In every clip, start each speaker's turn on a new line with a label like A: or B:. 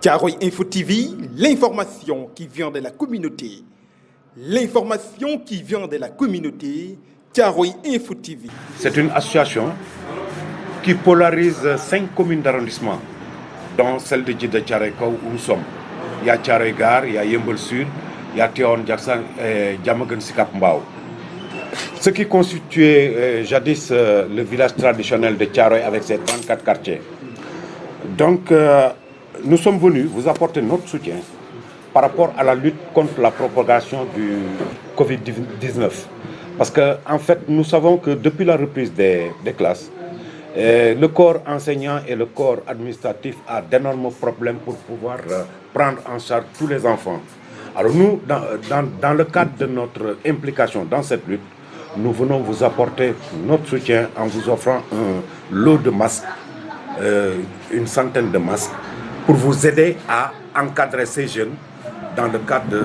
A: Thiaroye Info TV, l'information qui vient de la communauté. L'information qui vient de la communauté, Thiaroye Info TV.
B: C'est une association qui polarise 5 communes d'arrondissement, dont celle de Djeddah Thiaroye Kao où nous sommes. Il y a Thiaroye Gare, il y a Yeumbeul Sud, il y a Tivaouane Diacksao et Diamaguène Sicap Mbao. Ce qui constituait jadis le village traditionnel de Thiaroye avec ses 34 quartiers. Donc, nous sommes venus vous apporter notre soutien par rapport à la lutte contre la propagation du Covid-19. Parce qu'en fait, nous savons que depuis la reprise des classes, le corps enseignant et le corps administratif a d'énormes problèmes pour pouvoir prendre en charge tous les enfants. Alors nous, dans le cadre de notre implication dans cette lutte, nous venons vous apporter notre soutien en vous offrant un lot de masques, une centaine de masques, pour vous aider à encadrer ces jeunes dans le cadre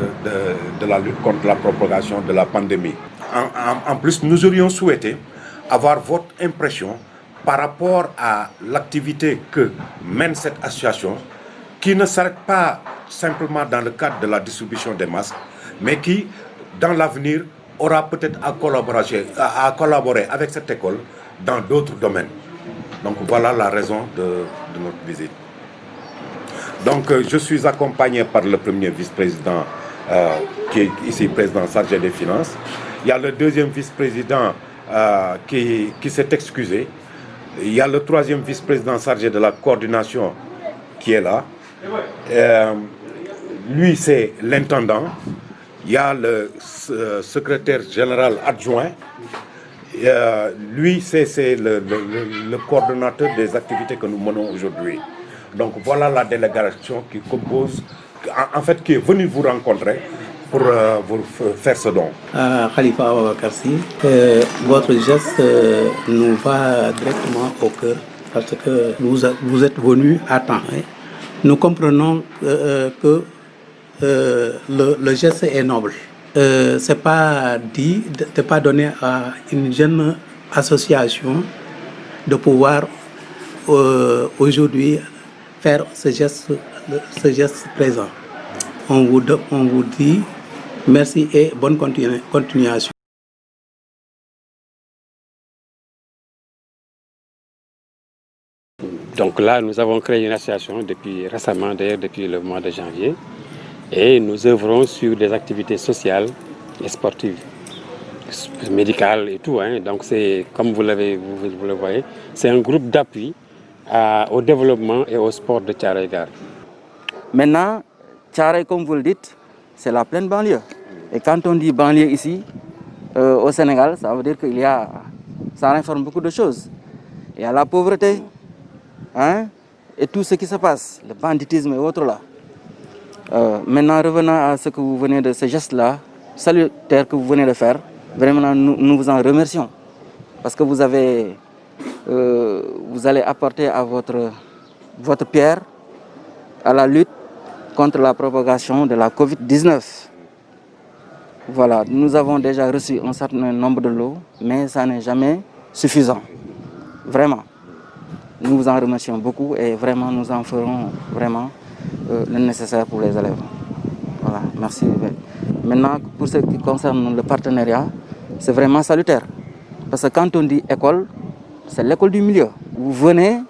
B: de la lutte contre la propagation de la pandémie. En plus, nous aurions souhaité avoir votre impression par rapport à l'activité que mène cette association, qui ne s'arrête pas simplement dans le cadre de la distribution des masques, mais qui, dans l'avenir, aura peut-être à collaborer avec cette école dans d'autres domaines. Donc voilà la raison de notre visite. Donc je suis accompagné par le premier vice-président qui est ici président chargé des finances. Il y a le deuxième vice-président qui s'est excusé. Il y a le troisième vice-président chargé de la coordination qui est là. Lui, c'est l'intendant. Il y a le secrétaire général adjoint. Lui, c'est le coordonnateur des activités que nous menons aujourd'hui. Donc voilà la délégation qui compose, en fait, qui est venue vous rencontrer pour vous faire ce don.
C: Khalifa Ababakarsi, votre geste nous va directement au cœur parce que vous êtes venu à temps. Hein. Nous comprenons que le geste est noble. C'est pas donné à une jeune association de pouvoir aujourd'hui faire ce geste présent. On vous dit merci et bonne continuation.
D: Donc là, nous avons créé une association depuis récemment, d'ailleurs depuis le mois de janvier, et nous œuvrons sur des activités sociales et sportives, médicales et tout. Hein. Donc c'est, comme vous le voyez, c'est un groupe d'appui au développement et au sport de Thiaroye Gare.
E: Maintenant, Thiaroye, comme vous le dites, c'est la pleine banlieue. Et quand on dit banlieue ici, au Sénégal, ça veut dire ça informe beaucoup de choses. Il y a la pauvreté, hein, et tout ce qui se passe, le banditisme et autres là. Maintenant, revenant à ce geste-là, salutaire que vous venez de faire, vraiment nous vous en remercions. Parce que vous allez apporter à votre pierre à la lutte contre la propagation de la Covid-19. Voilà, nous avons déjà reçu un certain nombre de lots, mais ça n'est jamais suffisant. Vraiment. Nous vous en remercions beaucoup et vraiment nous en ferons vraiment le nécessaire pour les élèves. Voilà, merci. Maintenant, pour ce qui concerne le partenariat, c'est vraiment salutaire. Parce que quand on dit école, c'est l'école du milieu. Vous venez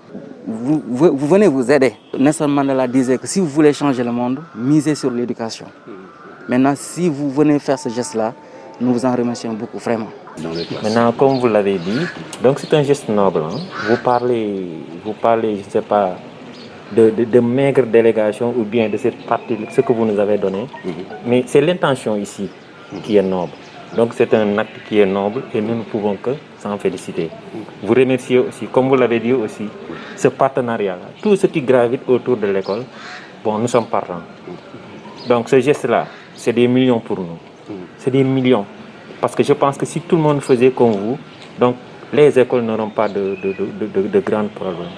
E: vous aider. Nelson Mandela disait que si vous voulez changer le monde, misez sur l'éducation. Maintenant, si vous venez faire ce geste-là, nous vous en remercions beaucoup, vraiment.
F: Maintenant, comme vous l'avez dit, donc c'est un geste noble. Hein. Vous parlez, je ne sais pas, de maigre délégation ou bien de cette partie, ce que vous nous avez donné. Mais c'est l'intention ici qui est noble. Donc c'est un acte qui est noble et nous ne pouvons que s'en féliciter. Vous remerciez aussi, comme vous l'avez dit aussi, ce partenariat-là, tout ce qui gravite autour de l'école, bon, nous sommes partants. Donc ce geste-là, c'est des millions pour nous. C'est des millions. Parce que je pense que si tout le monde faisait comme vous, donc les écoles n'auront pas de grands problèmes.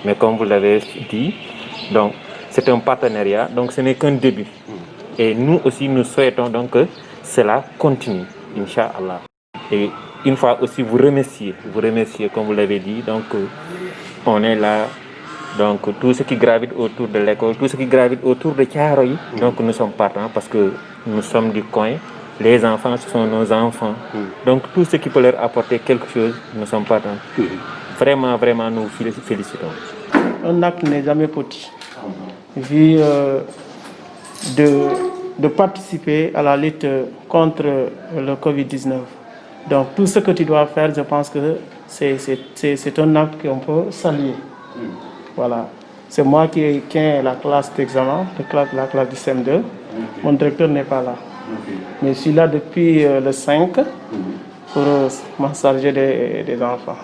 F: Mais comme vous l'avez dit, donc c'est un partenariat, donc ce n'est qu'un début. Et nous aussi, nous souhaitons donc que cela continue, Inch'Allah. Et une fois aussi, vous remercier, comme vous l'avez dit, donc on est là Donc tout ce qui gravite autour de l'école, tout ce qui gravite autour de Thiaroye, donc nous sommes partants parce que nous sommes du coin. Les enfants, ce sont nos enfants. Donc tout ce qui peut leur apporter quelque chose, nous sommes partants. Vraiment, vraiment, nous félicitons.
G: Un acte n'est jamais petit. Vu de participer à la lutte contre le Covid-19. Donc tout ce que tu dois faire, je pense que c'est un acte qu'on peut saluer. Voilà. C'est moi qui tiens la classe d'examen, la classe du CM2. Mon directeur n'est pas là. Mais je suis là depuis le 5 pour m'en charger des enfants.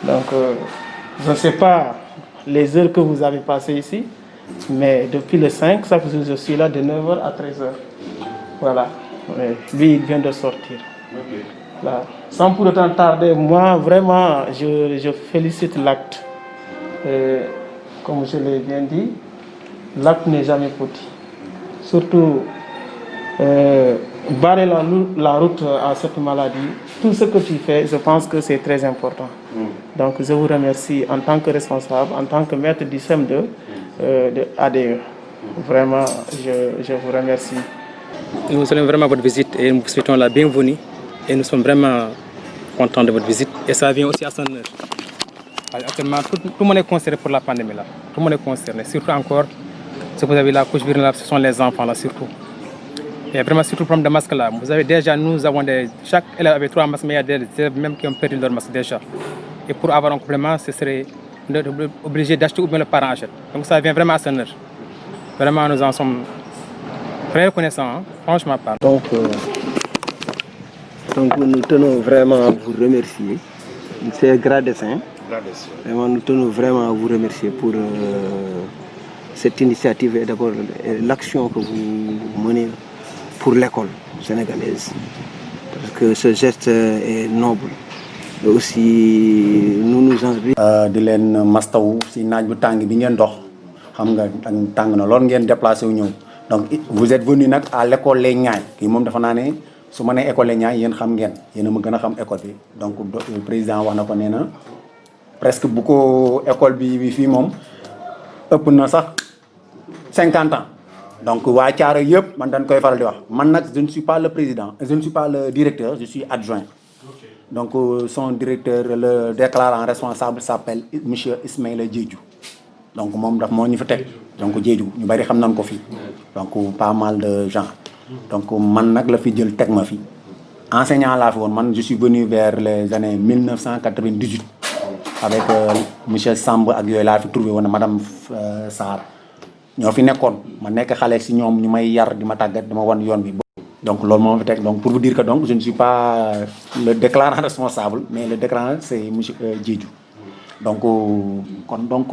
G: Donc je ne sais pas les heures que vous avez passées ici, mais depuis le 5, ça veut dire que je suis là de 9h à 13h. Voilà. Lui, il vient de sortir. Là. Sans pour autant tarder, moi, vraiment, je félicite l'acte. Comme je l'ai bien dit, l'acte n'est jamais petit. Surtout, barrer la route à cette maladie, tout ce que tu fais, je pense que c'est très important. Donc, je vous remercie en tant que responsable, en tant que maître du CM2 de ADE. Vraiment, je vous remercie.
H: Nous saluons vraiment votre visite et nous vous souhaitons la bienvenue. Et nous sommes vraiment contents de votre visite. Et ça vient aussi à son heure. Actuellement, tout le monde est concerné pour la pandémie là. Tout le monde est concerné. Surtout encore, ce que vous avez la couche virale, ce sont les enfants là surtout. Et vraiment surtout le problème de masque là. Vous avez déjà, nous avons chaque élève avait 3 masques, mais il y a des élèves même qui ont perdu leur masque déjà. Et pour avoir un complément, ce serait obligé d'acheter ou bien le parent achète. Donc ça vient vraiment à son heure. Vraiment, nous en sommes très reconnaissants, hein, franchement pas.
I: Donc nous tenons vraiment à vous remercier. C'est Gradessin. Vraiment, nous tenons vraiment à vous remercier pour cette initiative et d'abord l'action que vous menez pour l'école sénégalaise. Parce que ce geste est noble. Et aussi, nous nous en
J: di leen mastaw si naaj bu tàng bi ngeen dox xam nga tàng na lool ngeen déplacé wu ñëw donc vous êtes venu nag à l'école Les Niayes kii moom dafa naa ne su ma nee école Les Niayes yéen xam ngeen yéen a ma gën a xam école bi donc président wax na ko nee na presque bu ko école bi fii moom ëpp na sax 50 ans donc waa Thiaroye yëpp man dañ koy faral di wax man nag je ne suis pas le président je ne suis pas le directeur je suis adjoint donc son directeur le déclarant responsable s'appelle monsieur Ismaïla Diédhiou donc moom daf moo ñu fa teg donc Diédhiou ñu bari xam nañ ko fii donc pas mal de gens donc man nag la fi jël teg ma fi enseignant laa fi woon man je suis venu vers les années 1998 avec monsieur Samb ak yooyu laa fi trouvé woon madame Sarr ñoo fi nekkoon ma nekk xale si ñoom ñu may yar di ma tàggat di ma wan yoon bi donc loolu moo fi teg donc pour vous dire que donc je ne suis pas le déclarant responsable mais le déclarant c'est monsieur Diédhiou donc kon donc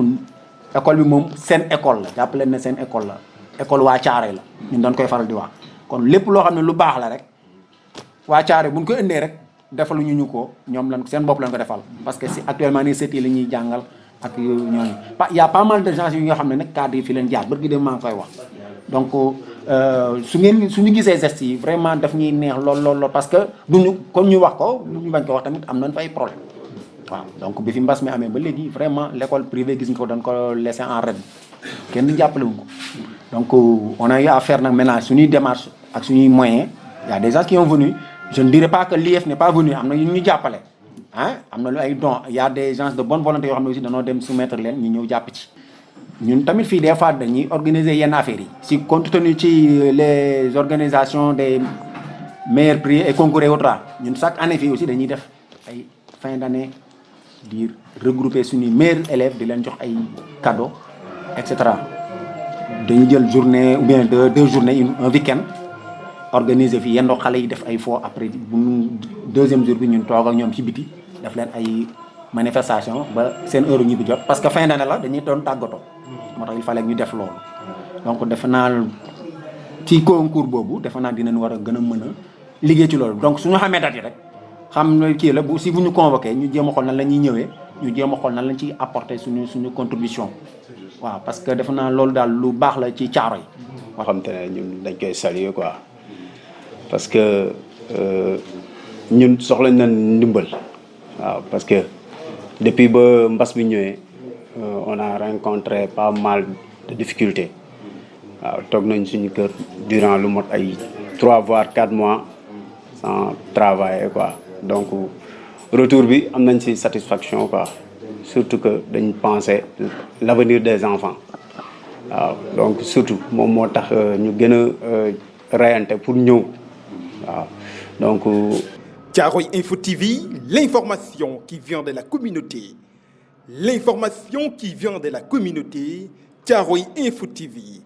J: école bi moom seen école la jàpp leen ne seen école la école waa Thiaroye la ñun dañ koy faral di wax kon lépp loo xam ne lu baax la rek waa Thiaroye buñ ko indee rek defaluñu ñu ko ñoom lan seen bopp lañ ko defal parce que si actuellement nii seet yi la ñuy jàngal ak ñooñu y a pas mal de gens yi nga xam ne nag cadre yi fi leen jaar bërgi dem maa ngi koy wax donc suñu gisee gestes yi vraiment daf ñuy neex lool parce que duñu comme ñu wax ko ñu bañ ko wax tamit am nañ fa ay problème waaw donc bi fi mbas mi amee ba léegi vraiment l'école privée gis nga ko dañ ko laisser en rade kenn du jàppale wu ko donc on a eu à faire nag maintenant suñuy démarche ak suñuy moyens y a des gens qui sont venus je ne dirais pas que l'IEF n'est pas venu am na ñu ñu jàppale ah am na lu ay dons y a des gens de bonne volonté yoo xam ne aussi dañoo dem soumettre leen ñu ñëw jàpp ci ñun tamit fii des fois dañuy organiser yenn affaires yi si compte tenu ci les organisations des meilleurs prix et concours et autres ñun chaque année fii aussi dañuy def ay fin d'année di regrouper suñuy meilleurs élèves di leen jox ay cadeaux et cetera dañuy jël journée ou bien deux journées un week-end organiser fii yendoo xale yi def ay fo après bu deuxième jour bi ñun toog ak ñoom ci biti def leen ay manifestation ba seen heure ñibbi jot parce que fin d'année la dañuy doon tàggatoo moo tax il fallait ñu def loolu donc defe naa ci concours boobu defe naa dinañ war a gën a mën a liggéey ci loolu donc suñu xamee date yi rek xam na kii la bu si bu ñu convoqué ñu jéem a xool nan la ñuy ñëwee ñu jéem a xool nan lañ ciy apporter suñu contribution waaw parce que defe naa loolu daal lu baax la ci Thiaroye yi
K: moo xam te ne ñun dañ koy saluer quoi parce que ñun soxlañ nañ ndimbal waaw parce que depuis ba mbas bi ñëwee on a rencontré pas mal de difficultés. Toog nañ suñu kër durant lu mot ay 3 voire 4 mois sans travailler quoi. Donc retour bi am nañ ci satisfaction quoi. Surtout que dañ penser l'avenir des enfants. Donc surtout moom moo tax ñu gën a rayante pour ñëw waaw donc.
A: Thiaroye Info TV, l'information qui vient de la communauté. L'information qui vient de la communauté. Thiaroye Info TV.